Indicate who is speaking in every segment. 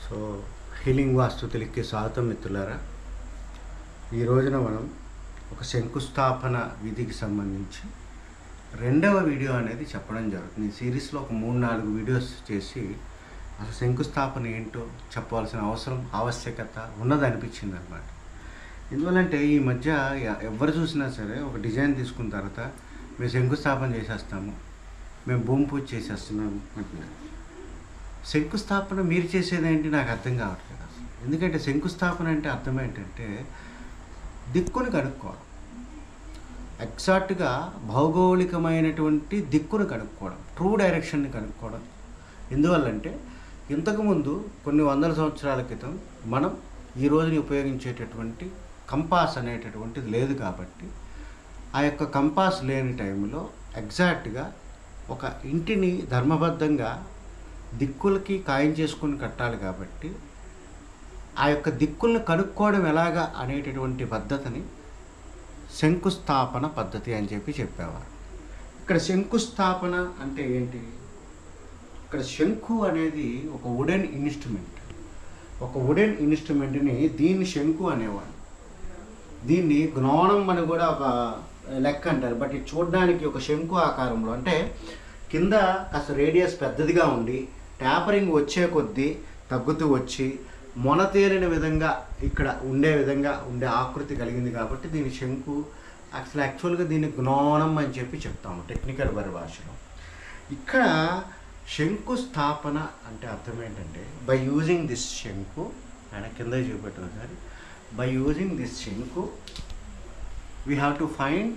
Speaker 1: So healing వాస్తు తెలుగుకి స్వాగతం మిత్రులారా. ఈ రోజున మనం ఒక శంకుస్థాపన విధికి సంబంధించి రెండవ వీడియో అనేది చెప్పడం జరుగుతుంది. ఈ సిరీస్లో ఒక 3-4 వీడియోస్ చేసి అసలు శంకుస్థాపన ఏంటో చెప్పవలసిన ఆవశ్యకత ఉన్నదనిపించింది అనమాట. ఎందువల్లంటే ఈ మధ్య ఎవరు చూసినా సరే ఒక డిజైన్ తీసుకున్న తర్వాత మేము శంకుస్థాపన చేసేస్తాము, మేము భూమి పూజ చేసేస్తున్నాము అంటున్నారు. శంకుస్థాపన మీరు చేసేదేంటి నాకు అర్థం కావట్లేదు అసలు. ఎందుకంటే శంకుస్థాపన అంటే అర్థం ఏంటంటే దిక్కును కనుక్కోవడం, ఎగ్జాక్ట్గా భౌగోళికమైనటువంటి దిక్కును కనుక్కోవడం, ట్రూ డైరెక్షన్ని కనుక్కోవడం. ఎందువల్లంటే ఇంతకుముందు కొన్ని వందల సంవత్సరాల క్రితం మనం ఈ రోజుని ఉపయోగించేటటువంటి కంపాస్ అనేటటువంటిది లేదు కాబట్టి ఆ యొక్క కంపాస్ లేని టైంలో ఎగ్జాక్ట్గా ఒక ఇంటిని ధర్మబద్ధంగా దిక్కులకి ఖాయం చేసుకుని కట్టాలి కాబట్టి ఆ యొక్క దిక్కుల్ని కనుక్కోవడం ఎలాగా అనేటటువంటి పద్ధతిని శంకుస్థాపన పద్ధతి అని చెప్పేవారు. ఇక్కడ శంకుస్థాపన అంటే ఏంటి? ఇక్కడ శంకు అనేది ఒక వుడెన్ ఇన్స్ట్రుమెంట్. ఒక వుడెన్ ఇన్స్ట్రుమెంట్ని దీన్ని శంకు అనేవాడు. దీన్ని జ్ఞానం అని కూడా ఒక లెక్క అంటారు. బట్ ఇది చూడడానికి ఒక శంకు ఆకారంలో, అంటే కింద కాస్త రేడియస్ పెద్దదిగా ఉండి ట్యాపరింగ్ వచ్చే కొద్దీ తగ్గుతూ వచ్చి మొనతేలిన విధంగా ఇక్కడ ఉండే ఆకృతి కలిగింది కాబట్టి దీని శంకు. యాక్చువల్గా దీన్ని జ్ఞానం అని చెప్తాము టెక్నికల్ పరిభాషలో. ఇక్కడ శంకుస్థాపన అంటే అర్థం ఏంటంటే బై యూజింగ్ దిస్ శంకు, ఆయన కింద చూపెట్టారు సార్, బై యూజింగ్ దిస్ శంకు we have to find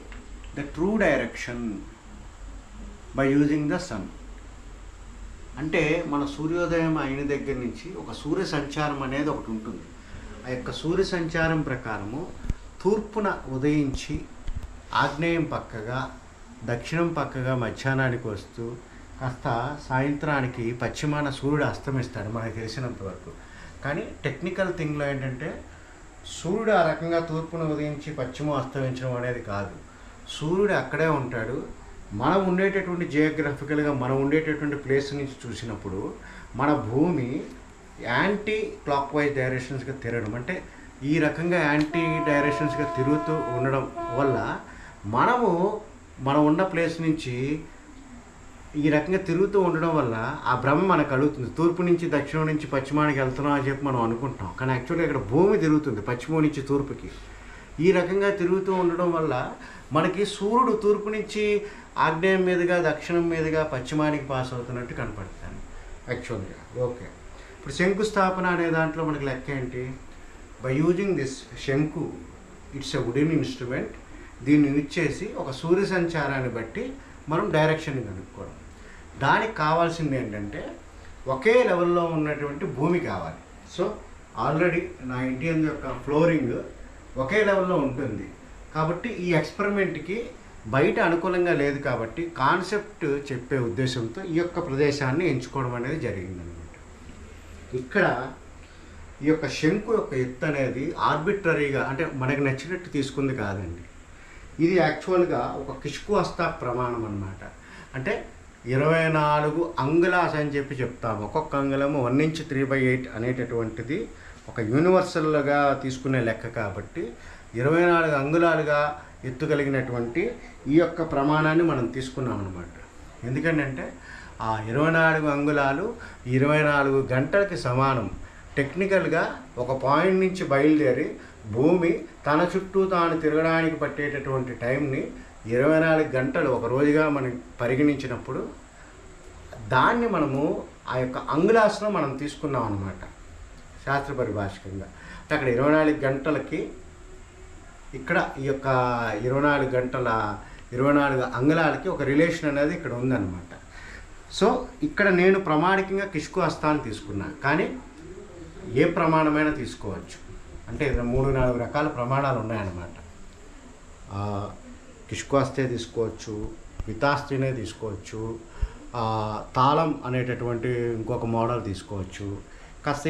Speaker 1: the true direction by using the sun. అంటే మన సూర్యోదయం అయిన దగ్గర నుంచి ఒక సూర్య సంచారం అనేది ఒకటి ఉంటుంది. ఆ యొక్క సూర్య సంచారం ప్రకారము తూర్పున ఉదయించి ఆగ్నేయం పక్కగా దక్షిణం పక్కగా మధ్యాహ్నానికి వస్తూ కాస్త సాయంత్రానికి పశ్చిమాన సూర్యుడు అస్తమిస్తాడు మనకు తెలిసినంత వరకు. కానీ టెక్నికల్ థింగ్లో ఏంటంటే సూర్యుడు ఆ రకంగా తూర్పున ఉదయించి పశ్చిమం అస్తమించడం అనేది కాదు. సూర్యుడు అక్కడే ఉంటాడు. మనం ఉండేటటువంటి జియోగ్రఫికల్గా మనం ఉండేటటువంటి ప్లేస్ నుంచి చూసినప్పుడు మన భూమి యాంటీ క్లాక్ వైజ్ డైరెక్షన్స్గా తిరగడం, అంటే ఈ రకంగా యాంటీ డైరెక్షన్స్గా తిరుగుతూ ఉండడం వల్ల మనం ఉన్న ప్లేస్ నుంచి ఈ రకంగా తిరుగుతూ ఉండడం వల్ల ఆ భ్రమ మనకు కలుగుతుంది. తూర్పు నుంచి దక్షిణం నుంచి పశ్చిమానికి వెళ్తున్నాం అని చెప్పి మనం అనుకుంటాం. కానీ యాక్చువల్గా ఇక్కడ భూమి తిరుగుతుంది పశ్చిమం నుంచి తూర్పుకి. ఈ రకంగా తిరుగుతూ ఉండడం వల్ల మనకి సూర్యుడు తూర్పు నుంచి ఆగ్నేయం మీదుగా దక్షిణం మీదుగా పశ్చిమానికి పాస్ అవుతున్నట్టు కనపడతాను యాక్చువల్గా. ఓకే, ఇప్పుడు శంకుస్థాపన అనే దాంట్లో మనకి లెక్క ఏంటి? బై యూజింగ్ దిస్ శంకు, ఇట్స్ ఎ వుడెన్ ఇన్స్ట్రుమెంట్. దీన్ని యూజ్ చేసి ఒక సూర్య సంచారాన్ని బట్టి మనం డైరెక్షన్ని కనుక్కోవడం. దానికి కావాల్సింది ఏంటంటే ఒకే లెవెల్లో ఉన్నటువంటి భూమి కావాలి. సో ఆల్రెడీ నా ఇంటి యొక్క ఫ్లోరింగ్ ఒకే లెవెల్లో ఉంటుంది కాబట్టి ఈ ఎక్స్పెరిమెంట్కి బయట అనుకూలంగా లేదు కాబట్టి కాన్సెప్ట్ చెప్పే ఉద్దేశంతో ఈ యొక్క ప్రదేశాన్ని ఎంచుకోవడం అనేది జరిగిందనమాట. ఇక్కడ ఈ యొక్క శంకు యొక్క ఎత్తు అనేది ఆర్బిట్రరీగా, అంటే మనకు నచ్చినట్టు తీసుకుంది కాదండి. ఇది యాక్చువల్గా ఒక కిష్కు హస్తా ప్రమాణం అన్నమాట. అంటే 24 అంగుళాస్ అని చెప్తాము. ఒక్కొక్క అంగుళము 1/3/8 అనేటటువంటిది ఒక యూనివర్సల్గా తీసుకునే లెక్క కాబట్టి 24 అంగుళాలుగా ఎత్తు కలిగినటువంటి ఈ యొక్క ప్రమాణాన్ని మనం తీసుకున్నాం అన్నమాట. ఎందుకంటే ఆ 24 అంగుళాలు 24 గంటలకి సమానం. టెక్నికల్గా ఒక పాయింట్ నుంచి బయలుదేరి భూమి తన చుట్టూ తాను తిరగడానికి పట్టేటటువంటి టైంని 24 గంటలు ఒక రోజుగా మనం పరిగణించినప్పుడు దాన్ని మనము ఆ యొక్క అంగుళాస్లో మనం తీసుకున్నాం అన్నమాట శాస్త్ర పరిభాషికంగా. అక్కడ 24 గంటలకి ఇక్కడ ఈ యొక్క 24 అంగుళాలకి ఒక రిలేషన్ అనేది ఇక్కడ ఉందన్నమాట. సో ఇక్కడ నేను ప్రామాణికంగా కిష్కు హస్తాన్ని తీసుకున్నాను, కానీ ఏ ప్రమాణమైనా తీసుకోవచ్చు. అంటే 3-4 రకాల ప్రమాణాలు ఉన్నాయన్నమాట. కిష్కు హస్తే తీసుకోవచ్చు, వితాస్తినే తీసుకోవచ్చు, తాళం అనేటటువంటి ఇంకొక మోడల్ తీసుకోవచ్చు. కాస్త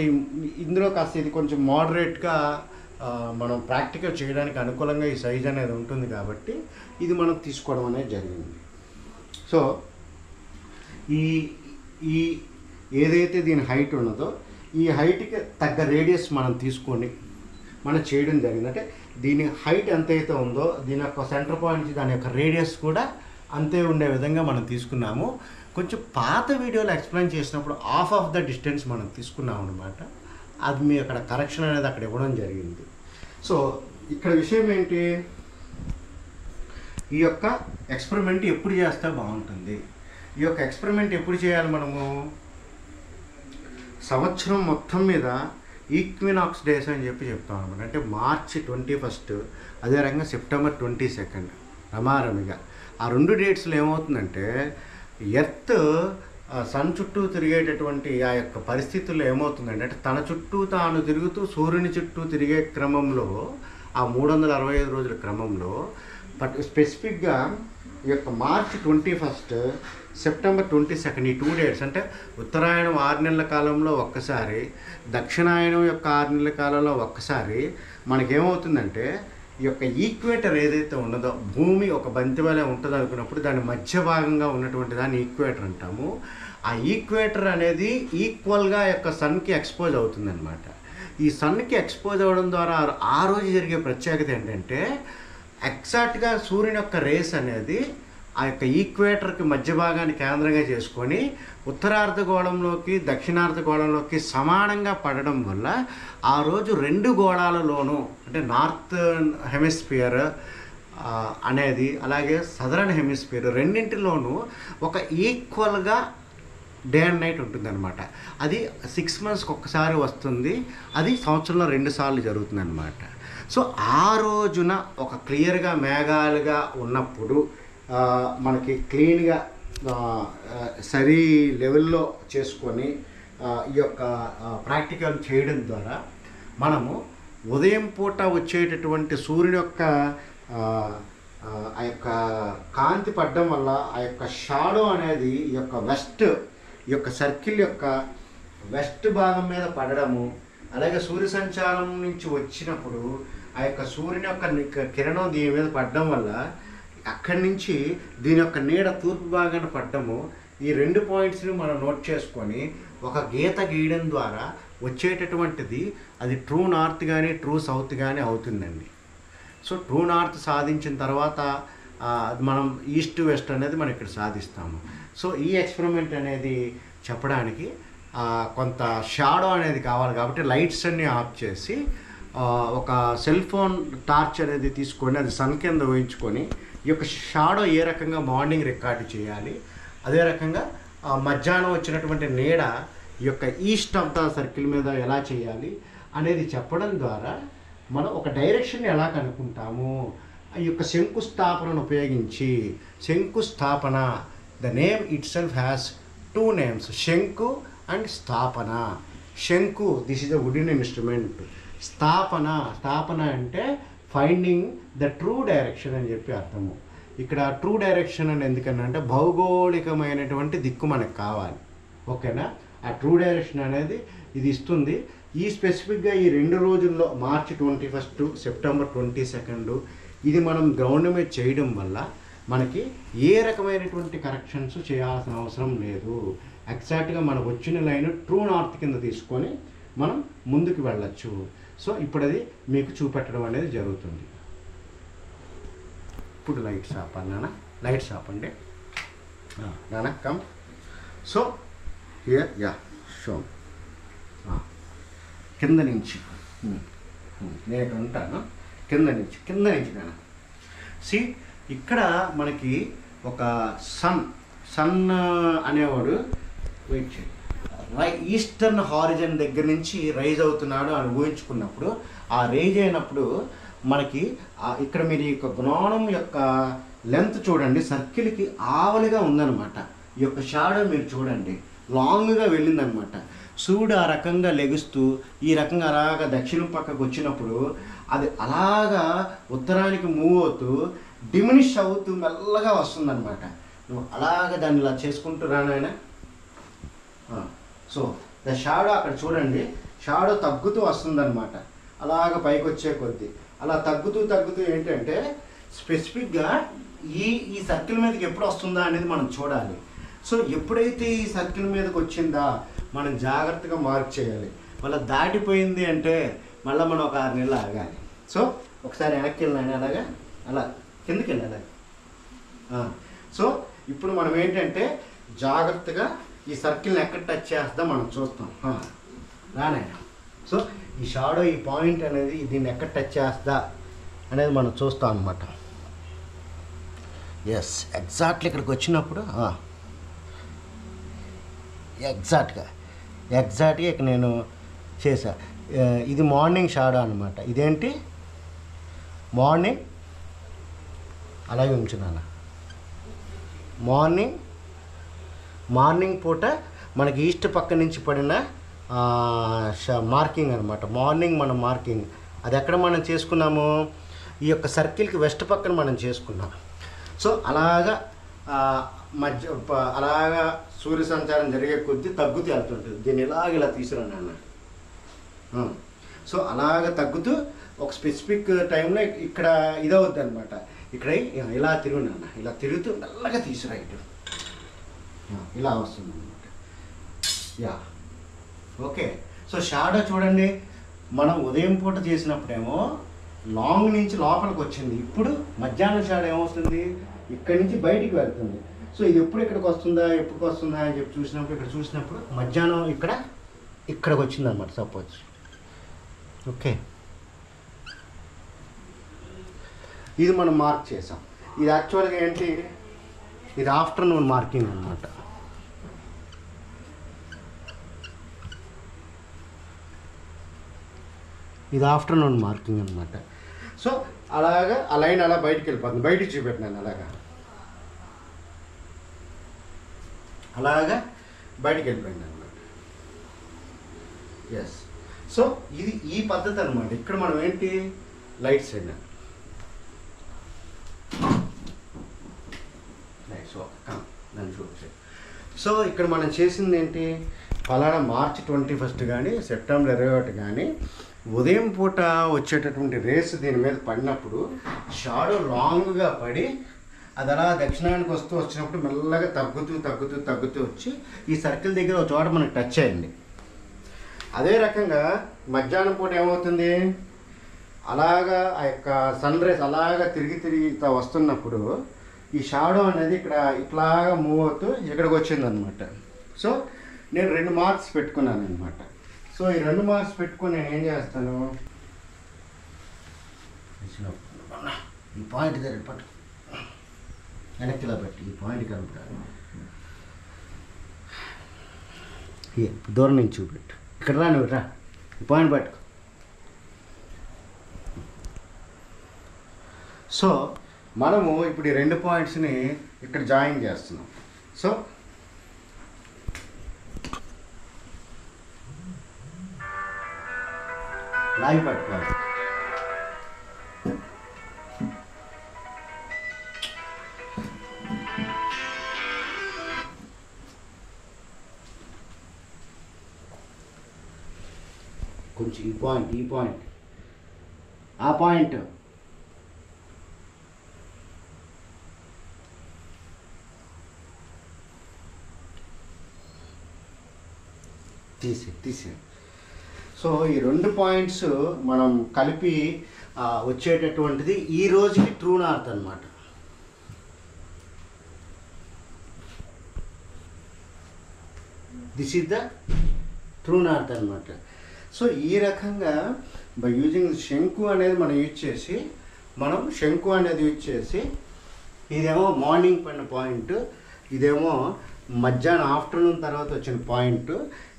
Speaker 1: ఇందులో కాస్త ఇది కొంచెం మోడరేట్గా మనం ప్రాక్టికల్ చేయడానికి అనుకూలంగా ఈ సైజ్ అనేది ఉంటుంది కాబట్టి ఇది మనం తీసుకోవడం అనేది జరిగింది. సో ఈ ఏదైతే దీని హైట్ ఉన్నదో ఈ హైట్కి తగ్గ రేడియస్ మనం తీసుకొని మనం చేయడం జరిగింది. అంటే దీని హైట్ ఎంతైతే ఉందో దీని యొక్క సెంటర్ పాయింట్ నుంచి దాని యొక్క రేడియస్ కూడా అంతే ఉండే విధంగా మనం తీసుకున్నాము. కొంచెం పాత వీడియోలో ఎక్స్ప్లెయిన్ చేసినప్పుడు హాఫ్ ఆఫ్ ద డిస్టెన్స్ మనం తీసుకున్నాం అనమాట. అది మీ అక్కడ కరెక్షన్ అనేది అక్కడ ఇవ్వడం జరిగింది. సో ఇక్కడ విషయం ఏంటి, ఈ యొక్క ఎక్స్పెరిమెంట్ ఎప్పుడు చేస్తే బాగుంటుంది, ఈ యొక్క ఎక్స్పెరిమెంట్ ఎప్పుడు చేయాలి, మనము సంవత్సరం మొత్తం మీద ఈక్వినాక్స్ డేస్ అని చెప్తాం అనమాట. అంటే మార్చి 21 అదే రకంగా సెప్టెంబర్ 22 రమారమిగా ఆ 2 డేట్స్లో ఏమవుతుందంటే ఎర్త్ సన్ చుట్టూ తిరిగేటటువంటి ఆ యొక్క పరిస్థితుల్లో ఏమవుతుందంటే అంటే తన చుట్టూ తాను తిరుగుతూ సూర్యుని చుట్టూ తిరిగే క్రమంలో ఆ 365 రోజుల క్రమంలో స్పెసిఫిక్గా ఈ యొక్క మార్చి 21 సెప్టెంబర్ 22 ఈ 2 డేట్స్ అంటే ఉత్తరాయణం 6 నెలల కాలంలో ఒక్కసారి, దక్షిణాయనం యొక్క 6 నెలల కాలంలో ఒక్కసారి మనకేమవుతుందంటే ఈ యొక్క ఈక్వేటర్ ఏదైతే ఉన్నదో భూమి ఒక బంతి వలె ఉంటుంది అనుకున్నప్పుడు దాని మధ్య భాగంగా ఉన్నటువంటి దాన్ని ఈక్వేటర్ అంటాము. ఆ ఈక్వేటర్ అనేది ఈక్వల్గా యొక్క సన్కి ఎక్స్పోజ్ అవుతుందన్నమాట. ఈ సన్కి ఎక్స్పోజ్ అవ్వడం ద్వారా ఆ రోజు జరిగే ప్రత్యేకత ఏంటంటే ఎగ్జాక్ట్గా సూర్యుని యొక్క రేస్ అనేది ఆ యొక్క ఈక్వేటర్కి మధ్య భాగాన్ని కేంద్రంగా చేసుకొని ఉత్తరార్ధగోళంలోకి దక్షిణార్ధగోళంలోకి సమానంగా పడడం వల్ల ఆ రోజు 2 గోళాలలోనూ అంటే నార్త్ హెమిస్ఫియర్ అనేది అలాగే సదరన్ హెమిస్ఫియర్ రెండింటిలోనూ ఒక ఈక్వల్గా డే అండ్ నైట్ ఉంటుందన్నమాట. అది 6 మంత్స్కి ఒక్కసారి వస్తుంది, అది సంవత్సరంలో 2 సార్లు జరుగుతుందన్నమాట. సో ఆ రోజున ఒక క్లియర్గా మేఘాలుగా ఉన్నప్పుడు మనకి క్లీన్గా సరి లెవెల్లో చేసుకొని ఈ యొక్క ప్రాక్టికల్ చేయడం ద్వారా మనము ఉదయం పూట వచ్చేటటువంటి సూర్యుని యొక్క ఆ యొక్క కాంతి పడడం వల్ల ఆ యొక్క షాడో అనేది ఈ యొక్క సర్కిల్ యొక్క వెస్ట్ భాగం మీద పడడము, అలాగే సూర్య సంచారం నుంచి వచ్చినప్పుడు ఆ యొక్క సూర్యుని యొక్క కిరణం దీని మీద పడడం వల్ల అక్కడి నుంచి దీని యొక్క నీడ తూర్పు భాగాన్ని పడ్డము, ఈ 2 పాయింట్స్ని మనం నోట్ చేసుకొని ఒక గీత గీయడం ద్వారా వచ్చేటటువంటిది అది ట్రూ నార్త్ కానీ ట్రూ సౌత్ కానీ అవుతుందండి. సో ట్రూ నార్త్ సాధించిన తర్వాత మనం ఈస్ట్ వెస్ట్ అనేది మనం ఇక్కడ సాధిస్తాము. సో ఈ ఎక్స్పెరిమెంట్ అనేది చెప్పడానికి కొంత షాడో అనేది కావాలి కాబట్టి లైట్స్ అన్నీ ఆఫ్ చేసి ఒక సెల్ ఫోన్ టార్చ్ అనేది తీసుకొని అది సన్ కింద వేయించుకొని ఈ యొక్క షాడో ఏ రకంగా మార్నింగ్ రికార్డు చేయాలి, అదే రకంగా మధ్యాహ్నం వచ్చినటువంటి నీడ ఈ యొక్క ఈస్ట్ ఆఫ్ ద సర్కిల్ మీద ఎలా చేయాలి అనేది చెప్పడం ద్వారా మనం ఒక డైరెక్షన్ ఎలా కనుక్కుంటాము. ఈ యొక్క శంకుస్థాపనను ఉపయోగించి శంకుస్థాపన the name it self has 2 names, శంకు అండ్ స్థాపన. శంకు this is a wooden instrument, స్థాపన అంటే ఫైండింగ్ ద ట్రూ డైరెక్షన్ అని చెప్పి అర్థము. ఇక్కడ ట్రూ డైరెక్షన్ అని ఎందుకన్నా అంటే భౌగోళికమైనటువంటి దిక్కు మనకు కావాలి, ఓకేనా. ఆ ట్రూ డైరెక్షన్ అనేది ఇది ఇస్తుంది. ఈ స్పెసిఫిక్గా ఈ 2 రోజుల్లో మార్చి 21 సెప్టెంబర్ 22 ఇది మనం గ్రౌండ్ మీద చేయడం వల్ల మనకి ఏ రకమైనటువంటి కరెక్షన్స్ చేయాల్సిన అవసరం లేదు. ఎగ్జాక్ట్గా మనకు వచ్చిన లైన్ ట్రూ నార్త్ కింద తీసుకొని మనం ముందుకు వెళ్ళచ్చు. సో ఇప్పుడు అది మీకు చూపెట్టడం అనేది జరుగుతుంది. ఇప్పుడు లైట్స్ ఆపాలి నాన్న, లైట్స్ ఆపండి నాన్న, కమ్. సో హియర్ షో కింద నుంచి నేను ఇక్కడ ఉంటాను, కింద నుంచి నాన్న. సి ఇక్కడ మనకి ఒక సన్ అనేవాడు వెయిట్ చేయండి ఈస్టర్న్ హారిజన్ దగ్గర నుంచి రైజ్ అవుతున్నాడు అని ఊహించుకున్నప్పుడు ఆ రైజ్ అయినప్పుడు మనకి ఇక్కడ మీరు ఈ యొక్క జ్ఞానం యొక్క లెంత్ చూడండి, సర్కిల్కి ఆవలిగా ఉందన్నమాట. ఈ యొక్క షాడో మీరు చూడండి లాంగ్గా వెళ్ళిందనమాట. సూర్యుడు ఆ రకంగా లెగుస్తూ ఈ రకంగా అలాగా దక్షిణం పక్కకు వచ్చినప్పుడు అది అలాగా ఉత్తరానికి మూవ్ అవుతూ డిమినిష్ అవుతూ మెల్లగా వస్తుందన్నమాట. నువ్వు అలాగా దాన్ని ఇలా చేసుకుంటూ రానాయన. సో ద షాడో అక్కడ చూడండి, షాడో తగ్గుతూ వస్తుందన్నమాట. అలాగ పైకి వచ్చే కొద్దీ అలా తగ్గుతూ ఏంటంటే స్పెసిఫిక్గా ఈ సర్కిల్ మీదకి ఎప్పుడు వస్తుందా అనేది మనం చూడాలి. సో ఎప్పుడైతే ఈ సర్కిల్ మీదకి వచ్చిందా మనం జాగ్రత్తగా మార్క్ చేయాలి. మళ్ళీ దాటిపోయింది అంటే మళ్ళీ మనం ఒక 6 నెలలు ఆగాలి. సో ఒకసారి వెనక్కి వెళ్ళినా అలాగా అలా కిందకి వెళ్ళి అలాగా. సో ఇప్పుడు మనం ఏంటంటే జాగ్రత్తగా ఈ సర్కిల్ని ఎక్కడ టచ్ చేస్తా మనం చూస్తాం. రానే. సో ఈ షాడో ఈ పాయింట్ అనేది దీన్ని ఎక్కడ టచ్ చేస్తా అనేది మనం చూస్తాం అన్నమాట. ఎస్, ఎగ్జాక్ట్లీ ఇక్కడికి వచ్చినప్పుడు ఎగ్జాక్ట్గా ఇక్కడ నేను చేసా. ఇది మార్నింగ్ షాడో అనమాట. ఇదేంటి అలాగే ఉంచున్నాను. మార్నింగ్ పూట మనకి ఈస్ట్ పక్క నుంచి పడిన మార్కింగ్ అనమాట. మార్నింగ్ మనం మార్కింగ్ అది ఎక్కడ మనం చేసుకున్నాము, ఈ యొక్క సర్కిల్కి వెస్ట్ పక్కన మనం చేసుకున్నాం. సో అలాగా అలాగా సూర్య సంచారం జరిగే కొద్దీ తగ్గుతూ వెళ్తుంటుంది. దీన్ని ఇలా తీసుకురాను అన్న. సో అలాగ తగ్గుతూ ఒక స్పెసిఫిక్ టైంలో ఇక్కడ ఇదవుద్ది అనమాట. ఇక్కడ ఇలా తిరుగునా, ఇలా తిరుగుతూ మెల్లగా తీసుకురా ఇటు ఇలా వస్తుంది అనమాట. Yeah, okay. సో షాడో చూడండి, మనం ఉదయం పూట చేసినప్పుడేమో లాంగ్ నుంచి లోపలికి వచ్చింది. ఇప్పుడు మధ్యాహ్నం షాడో ఏమవుతుంది, ఇక్కడి నుంచి బయటికి వెళ్తుంది. సో ఇది ఎప్పటికి వస్తుందా అని చెప్పి చూసినప్పుడు మధ్యాహ్నం ఇక్కడికి వచ్చింది అనమాట. సపోజ్ ఓకే, ఇది మనం మార్క్ చేసాం. ఇది యాక్చువల్గా ఏంటి, ఇది ఆఫ్టర్నూన్ మార్కింగ్ అనమాట. ఇది ఆఫ్టర్నూన్ మార్కింగ్ అనమాట. సో అలాగా ఆ లైన్ అలా బయటికి వెళ్ళిపోతుంది. బయటికి చూపెట్టినాను అలాగా బయటికి వెళ్ళిపోయింది అనమాట. ఎస్, సో ఇది ఈ పద్ధతి అనమాట. ఇక్కడ మనం ఏంటి లైట్ సైడ్ దాన్ని చూపించాలి. సో ఇక్కడ మనం చేసింది ఏంటి, ఫలానా మార్చ్ 21 కానీ సెప్టెంబర్ 21 కానీ ఉదయం పూట వచ్చేటటువంటి రేస్ దీని మీద పడినప్పుడు షాడో లాంగ్గా పడి అది అలా దక్షిణానికి వచ్చినప్పుడు మెల్లగా తగ్గుతూ వచ్చి ఈ సర్కిల్ దగ్గర ఒక చోట మనకు టచ్ అయింది. అదే రకంగా మధ్యాహ్నం పూట ఏమవుతుంది, అలాగా ఆ యొక్క సన్ రైజ్ అలాగా తిరిగి వస్తున్నప్పుడు ఈ షాడో అనేది ఇక్కడ ఇట్లాగా మూవ్ అవుతూ ఇక్కడికి వచ్చిందనమాట. సో నేను 2 మార్క్స్ పెట్టుకున్నాను అనమాట. సో ఈ 2 మార్క్స్ పెట్టుకొని నేను ఏం చేస్తాను, ఈ పాయింట్ దగ్గర పట్టు వెనక్కిలా పెట్టి ఈ పాయింట్ కనుపుతాను. దూరం నుంచి చూపెట్టు, ఇక్కడ రా, నువ్వు రా, ఈ పాయింట్ పట్టుకో. సో మనము ఇప్పుడు ఈ 2 పాయింట్స్ని ఇక్కడ జాయిన్ చేస్తున్నాం. సో లాగి పట్టుకోవాలి. కొంచెం ఈ పాయింట్ ఆ పాయింట్ తీసే. సో ఈ 2 పాయింట్స్ మనం కలిపి వచ్చేటటువంటిది ఈ రోజుకి ట్రూ నార్త్ అనమాట. This is the true north అనమాట. సో ఈ రకంగా బై యూజింగ్ శంకు అనేది మనం యూజ్ చేసి ఇదేమో మార్నింగ్ పడిన పాయింట్, ఇదేమో మధ్యాహ్నం ఆఫ్టర్నూన్ తర్వాత వచ్చిన పాయింట్.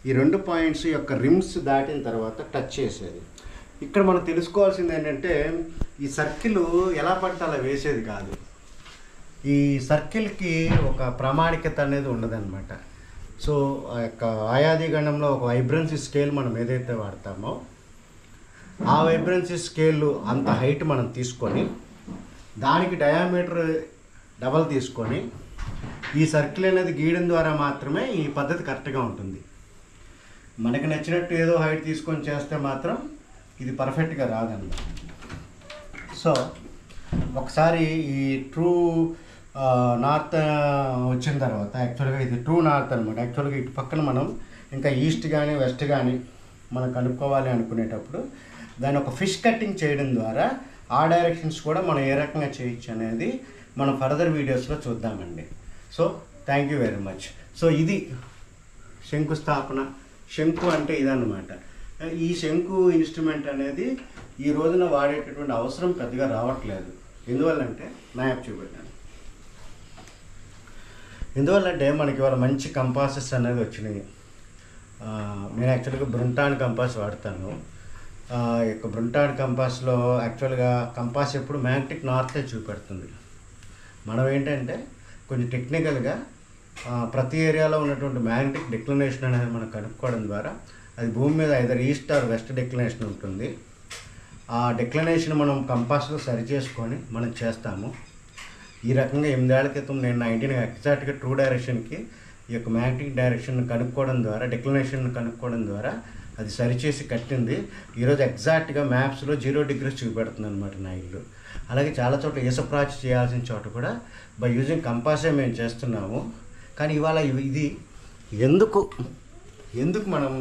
Speaker 1: ఈ 2 పాయింట్స్ యొక్క రిమ్స్ దాటిన తర్వాత టచ్ చేసేది. ఇక్కడ మనం తెలుసుకోవాల్సింది ఏంటంటే ఈ సర్కిల్ ఎలా పడితే అలా వేసేది కాదు. ఈ సర్కిల్కి ఒక ప్రామాణికత అనేది ఉండదన్నమాట. సో ఆ యొక్క ఆయాది గణంలో ఒక వైబ్రెన్సీ స్కేల్ మనం ఏదైతే వాడతామో ఆ వైబ్రెన్సీ స్కేల్ అంత హైట్ మనం తీసుకొని దానికి డయామీటర్ డబల్ తీసుకొని ఈ సర్కిల్ అనేది గీయడం ద్వారా మాత్రమే ఈ పద్ధతి కరెక్ట్గా ఉంటుంది. మనకి నచ్చినట్టు ఏదో హైట్ తీసుకొని చేస్తే మాత్రం ఇది పర్ఫెక్ట్గా రాదన్నమాట. సో ఒకసారి ఈ ట్రూ నార్త్ వచ్చిన తర్వాత యాక్చువల్గా ఇది ట్రూ నార్త్ అనమాట. యాక్చువల్గా ఇటు పక్కన మనం ఇంకా ఈస్ట్ కానీ వెస్ట్ కానీ మనం కనుక్కోవాలి అనుకునేటప్పుడు దాన్ని ఒక ఫిష్ కట్టింగ్ చేయడం ద్వారా ఆ డైరెక్షన్స్ కూడా మనం ఏ రకంగా చేయొచ్చు అనేది మనం ఫర్దర్ వీడియోస్లో చూద్దామండి. So thank you very much. So ఇది శంకుస్థాపన. శంకు అంటే ఇదన్నమాట. ఈ శంకు ఇన్స్ట్రుమెంట్ అనేది ఈ రోజున వాడేటటువంటి అవసరం పెద్దగా రావట్లేదు. ఎందువల్లంటే నా యాప్ చూపెట్టాను. ఎందువల్లంటే మనకి ఇవాళ మంచి కంపాసెస్ అనేది వచ్చినాయి. నేను యాక్చువల్గా బ్రుంటాన్ కంపాస్ వాడతాను. యొక్క బ్రుంటాన్ కంపాస్లో యాక్చువల్గా కంపాస్ ఎప్పుడు మ్యాగ్నెటిక్ నార్తే చూపెడుతుంది. మనం ఏంటంటే కొంచెం టెక్నికల్గా ప్రతి ఏరియాలో ఉన్నటువంటి మ్యాగ్నెటిక్ డిక్లనేషన్ అనేది మనం కనుక్కోవడం ద్వారా అది భూమి మీద either east or west declination ఉంటుంది. ఆ డిక్లనేషన్ మనం కంపాస్లో సరి చేసుకొని మనం చేస్తాము. ఈ రకంగా 8 ఏళ్ల క్రితం నేను 19 ఎగ్జాక్ట్గా ట్రూ డైరెక్షన్కి ఈ యొక్క మ్యాగ్నెటిక్ డైరెక్షన్ కనుక్కోవడం ద్వారా డిక్లనేషన్ కనుక్కోవడం ద్వారా అది సరిచేసి కట్టింది. ఈరోజు ఎగ్జాక్ట్గా మ్యాప్స్లో 0 degrees చూపెడుతుంది అనమాట నా ఇల్లు. అలాగే చాలా చోట్ల ఈసప్రాచి చేయాల్సిన చోట కూడా బై యూజింగ్ కంపాసే మేము చేస్తున్నాము. కానీ ఇవాళ ఇది ఎందుకు మనం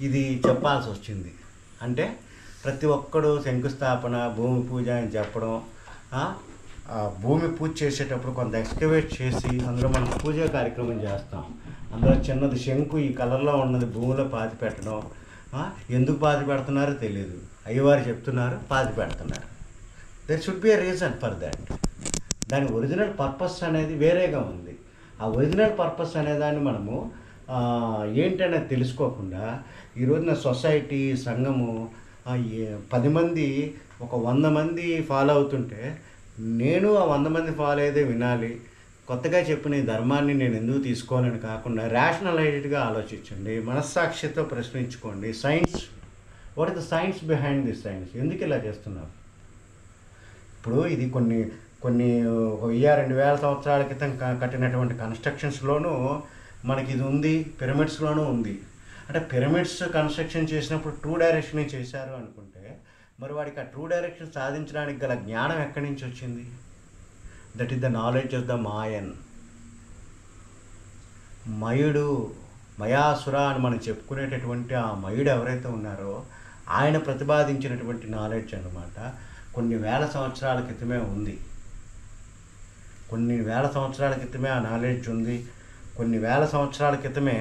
Speaker 1: ఇది చెప్పాల్సి వచ్చింది అంటే ప్రతి ఒక్కడు శంకుస్థాపన భూమి పూజ అని చెప్పడం, భూమి పూజ చేసేటప్పుడు కొంత ఎక్స్కవేట్ చేసి అందులో మనం పూజ కార్యక్రమం చేస్తాం. అందులో చిన్నది శంకు ఈ కలర్లో ఉన్నది భూమిలో పాతి పెట్టడం. ఎందుకు పాతి పెడుతున్నారో తెలియదు. అయ్యవారు చెప్తున్నారు పాతి పెడుతున్నారు. There should be a reason for that. దాని ఒరిజినల్ పర్పస్ అనేది వేరేగా ఉంది. ఆ ఒరిజినల్ పర్పస్ అనేదాన్ని మనము ఏంటనేది తెలుసుకోకుండా ఈరోజున సొసైటీ సంఘము 10 మంది ఒక 100 మంది ఫాలో అవుతుంటే నేను ఆ 100 మంది ఫాలో అయితే వినాలి, కొత్తగా చెప్పిన ఈ ధర్మాన్ని నేను ఎందుకు తీసుకోవాలని కాకుండా రేషనలైజ్డ్గా ఆలోచించండి, మనస్సాక్షితో ప్రశ్నించుకోండి. Science, what is the science behind this science? ఎందుకు ఇలా చేస్తున్నారు? ఇప్పుడు ఇది కొన్ని 1000-2000 సంవత్సరాల క్రితం కట్టినటువంటి కన్స్ట్రక్షన్స్లోనూ మనకి ఇది ఉంది, పిరమిడ్స్లోనూ ఉంది. అంటే పిరమిడ్స్ కన్స్ట్రక్షన్ చేసినప్పుడు ట్రూ డైరెక్షన్ చేశారు అనుకుంటే మరి వాడికి ఆ ట్రూ డైరెక్షన్ సాధించడానికి గల జ్ఞానం ఎక్కడి నుంచి వచ్చింది? That is the knowledge of the Mayan. మయుడు, మయాసుర అని మనం చెప్పుకునేటటువంటి ఆ మయుడు ఎవరైతే ఉన్నారో ఆయన ప్రతిపాదించినటువంటి నాలెడ్జ్ అన్నమాట. కొన్ని వేల సంవత్సరాల క్రితమే ఉంది. కొన్ని వేల సంవత్సరాల క్రితమే ఆ నాలెడ్జ్ ఉంది. కొన్ని వేల సంవత్సరాల క్రితమే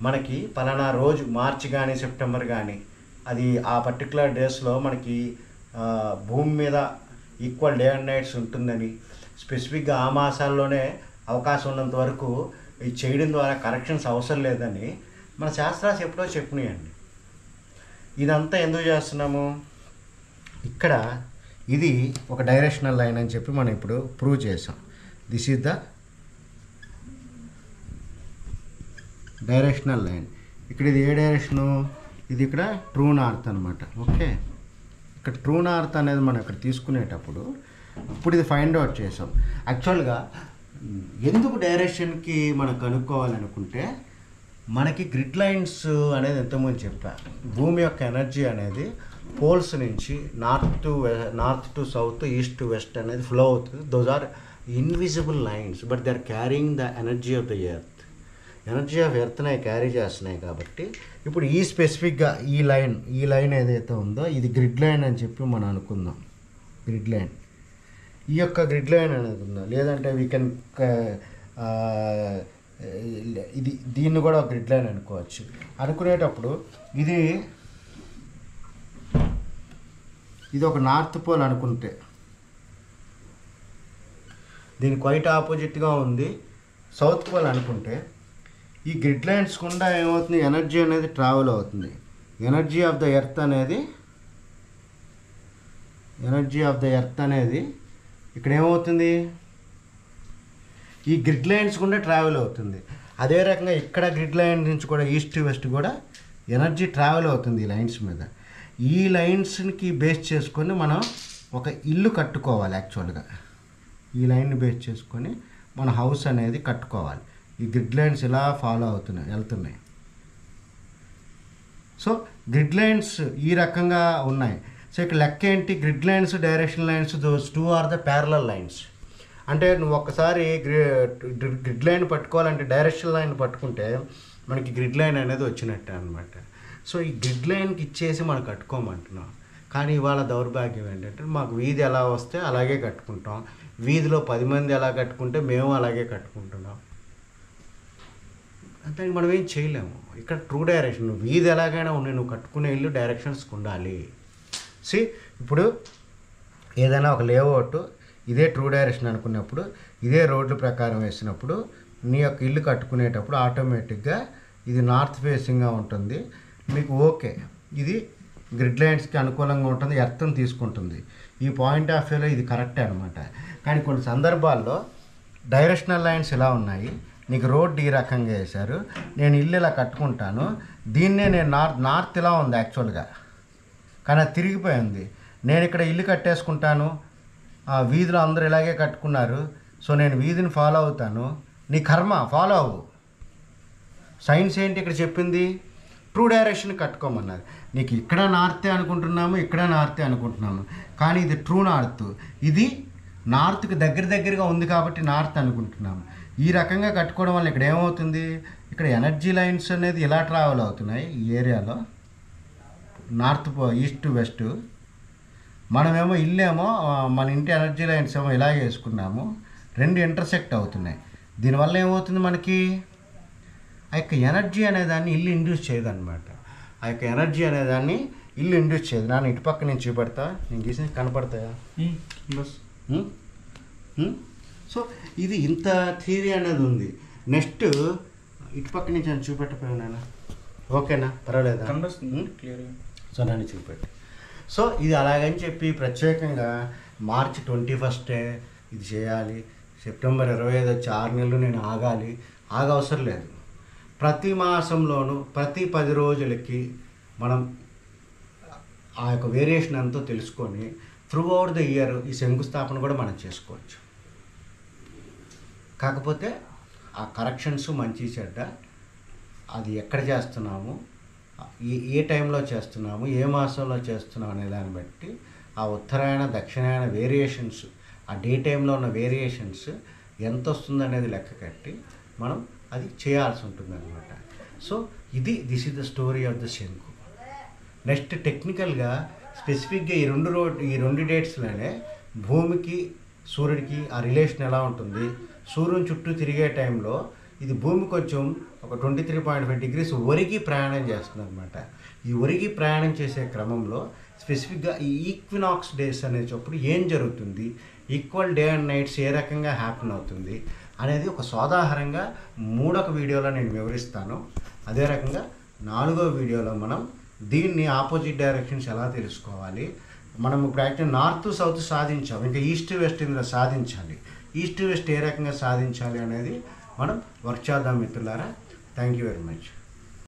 Speaker 1: మనకి పలానా రోజు మార్చి కానీ సెప్టెంబర్ కానీ అది ఆ పర్టికులర్ డేస్లో మనకి భూమి మీద ఈక్వల్ డే అండ్ నైట్స్ ఉంటుందని, స్పెసిఫిక్గా ఆ మాసాల్లోనే అవకాశం ఉన్నంత వరకు ఇది చేయడం ద్వారా కరెక్షన్స్ అవసరం లేదని మన శాస్త్రాలు ఎప్పుడో చెప్పినాయండి. ఇదంతా ఎందుకు చేస్తున్నాము? ఇక్కడ ఇది ఒక డైరెక్షనల్ లైన్ అని చెప్పి మనం ఇప్పుడు ప్రూవ్ చేసాం. This is the directional line. ఇక్కడ ఇది ఏ డైరెక్షను? ఇది ఇక్కడ ట్రూ నార్త్ అనమాట. ఓకే, ఇక్కడ ట్రూ నార్త్ అనేది మనం ఇక్కడ తీసుకునేటప్పుడు ఇప్పుడు ఇది ఫైండ్ అవుట్ చేసాం. యాక్చువల్గా ఎందుకు డైరెక్షన్కి మనం కనుక్కోవాలనుకుంటే మనకి గ్రిడ్ లైన్స్ అనేది ఎంతమంది చెప్పారు. భూమి యొక్క ఎనర్జీ అనేది పోల్స్ నుంచి north to south, east to west అనేది ఫ్లో అవుతుంది. Those are invisible lines but they are carrying the energy of the earth. Energy of ఎర్త్ని క్యారీ చేస్తున్నాయి. కాబట్టి ఇప్పుడు ఈ స్పెసిఫిక్గా ఈ లైన్ ఏదైతే ఉందో ఇది గ్రిడ్ లైన్ అని చెప్పి మనం అనుకుందాం. గ్రిడ్ లైన్, ఈ యొక్క గ్రిడ్ లైన్ అనేది ఉందా, లేదంటే వీ కెన్ దీన్ని కూడా ఒక గ్రిడ్ లైన్ అనుకోవచ్చు. అనుకునేటప్పుడు ఇది ఒక నార్త్ పోల్ అనుకుంటే దీని క్వైట్ ఆపోజిట్గా ఉంది సౌత్ పోల్ అనుకుంటే ఈ గ్రిడ్ లైన్స్ గుండా ఏమవుతుంది? ఎనర్జీ అనేది ట్రావెల్ అవుతుంది. ఎనర్జీ ఆఫ్ ద ఎర్త్ అనేది ఇక్కడ ఏమవుతుంది? ఈ గ్రిడ్ లైన్స్ గుండా ట్రావెల్ అవుతుంది. అదే రకంగా ఇక్కడ గ్రిడ్ లైన్ నుంచి కూడా ఈస్ట్ వెస్ట్ కూడా ఎనర్జీ ట్రావెల్ అవుతుంది ఈ లైన్స్ మీద. ఈ లైన్స్కి బేస్ చేసుకొని మనం ఒక ఇల్లు కట్టుకోవాలి. యాక్చువల్గా ఈ లైన్ని బేస్ చేసుకొని మన హౌస్ అనేది కట్టుకోవాలి. ఈ గ్రిడ్ లైన్స్ ఇలా ఫాలో వెళ్తున్నాయి. సో గ్రిడ్ లైన్స్ ఈ రకంగా ఉన్నాయి. సో ఇక్కడ లెక్క ఏంటి? Grid lines, direction lines, those two are the parallel lines. అంటే నువ్వు ఒక్కసారి గ్రిడ్ లైన్ పట్టుకోవాలంటే డైరెక్షన్ లైన్ పట్టుకుంటే మనకి గ్రిడ్ లైన్ అనేది వచ్చినట్టే అనమాట. సో ఈ గ్రిడ్ లైన్కి ఇచ్చేసి మనం కట్టుకోమంటున్నాం. కానీ ఇవాళ దౌర్భాగ్యం ఏంటంటే మాకు వీధి ఎలా వస్తే అలాగే కట్టుకుంటాం, వీధిలో 10 మంది ఎలా కట్టుకుంటే మేము అలాగే కట్టుకుంటున్నాం. దానికి మనం ఏం చేయలేము. ఇక్కడ ట్రూ డైరెక్షన్ వీధి ఎలాగైనా ఉండి నువ్వు కట్టుకునే ఇల్లు డైరెక్షన్స్కి ఉండాలి. ఇప్పుడు ఏదైనా ఒక లేఅవుట్ ఇదే ట్రూ డైరెక్షన్ అనుకున్నప్పుడు ఇదే రోడ్ల ప్రకారం వేసినప్పుడు నీ యొక్క ఇల్లు కట్టుకునేటప్పుడు ఆటోమేటిక్గా ఇది నార్త్ ఫేసింగ్గా ఉంటుంది మీకు. ఓకే, ఇది గ్రిడ్ లైన్స్కి అనుకూలంగా ఉంటుంది, ఎర్త్ని తీసుకుంటుంది. ఈ పాయింట్ ఆఫ్ వ్యూలో ఇది కరెక్టే అనమాట. కానీ కొన్ని సందర్భాల్లో డైరెక్షనల్ లైన్స్ ఇలా ఉన్నాయి, నీకు రోడ్డు ఈ రకంగా వేశారు, నేను ఇల్లు ఇలా కట్టుకుంటాను, దీన్నే నేను నార్త్ ఇలా ఉంది యాక్చువల్గా, కానీ అది తిరిగిపోయింది. నేను ఇక్కడ ఇల్లు కట్టేసుకుంటాను, వీధిలో అందరూ ఇలాగే కట్టుకున్నారు, సో నేను వీధిని ఫాలో అవుతాను. నీ కర్మ, ఫాలో అవ్వు. సైన్స్ ఏంటి ఇక్కడ చెప్పింది? ట్రూ డైరెక్షన్ కట్టుకోమన్నారు. నీకు ఇక్కడ నార్తే అనుకుంటున్నాము, ఇక్కడ నార్తే అనుకుంటున్నాము, కానీ ఇది ట్రూ నార్త్, ఇది నార్త్కి దగ్గరగా ఉంది కాబట్టి నార్త్ అనుకుంటున్నాము. ఈ రకంగా కట్టుకోవడం వల్ల ఇక్కడ ఏమవుతుంది, ఇక్కడ ఎనర్జీ లైన్స్ అనేది ఇలా ట్రావెల్ అవుతున్నాయి ఈ ఏరియాలో, నార్త్ ఈస్ట్ టు వెస్ట్. మనమేమో ఇల్లేమో మన ఇంటి ఎనర్జీ లైన్స్ ఏమో ఇలాగే వేసుకున్నాము, రెండు ఇంటర్సెక్ట్ అవుతున్నాయి. దీనివల్ల ఏమవుతుంది, మనకి ఆ యొక్క ఎనర్జీ అనేదాన్ని ఇల్లు ఇండ్యూస్ చేయదన్నమాట. ఆ యొక్క ఎనర్జీ అనేదాన్ని ఇల్లు ఇండ్యూస్ చేయదు. నాన్న ఇటుపక్క నేను చూపెడతా, నేను గీసి కనపడతాయా? సో ఇది ఇంత థియరీ అనేది ఉంది. నెక్స్ట్ ఇటుపక్క నుంచి నేను చూపెట్టపోయాను నాన్న, ఓకేనా? పర్వాలేదా? సో నన్ను చూపెట్టు. సో ఇది అలాగని చెప్పి ప్రత్యేకంగా మార్చి 21 ఇది చేయాలి, సెప్టెంబర్ 25 వచ్చి 6 నెలలు నేను ఆగవసరం లేదు. ప్రతి మాసంలోనూ ప్రతి 10 రోజులకి మనం ఆ యొక్క వేరియేషన్ ఎంతో తెలుసుకొని త్రూ అవుట్ ద ఇయర్ ఈ శంకుస్థాపన కూడా మనం చేసుకోవచ్చు. కాకపోతే ఆ కరెక్షన్స్ మంచి చెడ్డ అది ఎక్కడ చేస్తున్నాము, ఏ టైంలో చేస్తున్నాము, ఏ మాసంలో చేస్తున్నాము అనే దాన్ని బట్టి ఆ ఉత్తరాయణ దక్షిణాయన వేరియేషన్స్, ఆ డే టైంలో ఉన్న వేరియేషన్స్ ఎంత వస్తుందనేది లెక్క కట్టి మనం అది చేయాల్సి ఉంటుంది అనమాట. So this is the story of the శంకు. నెక్స్ట్ టెక్నికల్గా స్పెసిఫిక్గా ఈ రెండు డేట్స్లోనే భూమికి సూర్యుడికి ఆ రిలేషన్ ఎలా ఉంటుంది, సూర్యుని చుట్టూ తిరిగే టైంలో ఇది భూమి కొంచెం ఒక 23.5 degrees ఒరిగి ప్రయాణం చేస్తుంది అనమాట. ఈ ఒరిగి ప్రయాణం చేసే క్రమంలో స్పెసిఫిక్గా ఈ ఈక్వినాక్స్ డేస్ అనేటప్పుడు ఏం జరుగుతుంది, ఈక్వల్ డే అండ్ నైట్స్ ఏ రకంగా హ్యాపెన్ అవుతుంది అనేది ఒక సోదాహరంగా 3వ వీడియోలో నేను వివరిస్తాను. అదే రకంగా 4వ వీడియోలో మనం దీన్ని ఆపోజిట్ డైరెక్షన్స్ ఎలా తెలుసుకోవాలి, మనం ఇప్పుడు యాక్చువల్ నార్త్ సౌత్ సాధించాం, ఇంకా ఈస్ట్ వెస్ట్ ఇందులో సాధించాలి, ఈస్ట్ వెస్ట్ ఏ రకంగా సాధించాలి అనేది మనం వర్క్ చేద్దాం మిత్రులారా. Thank you very much.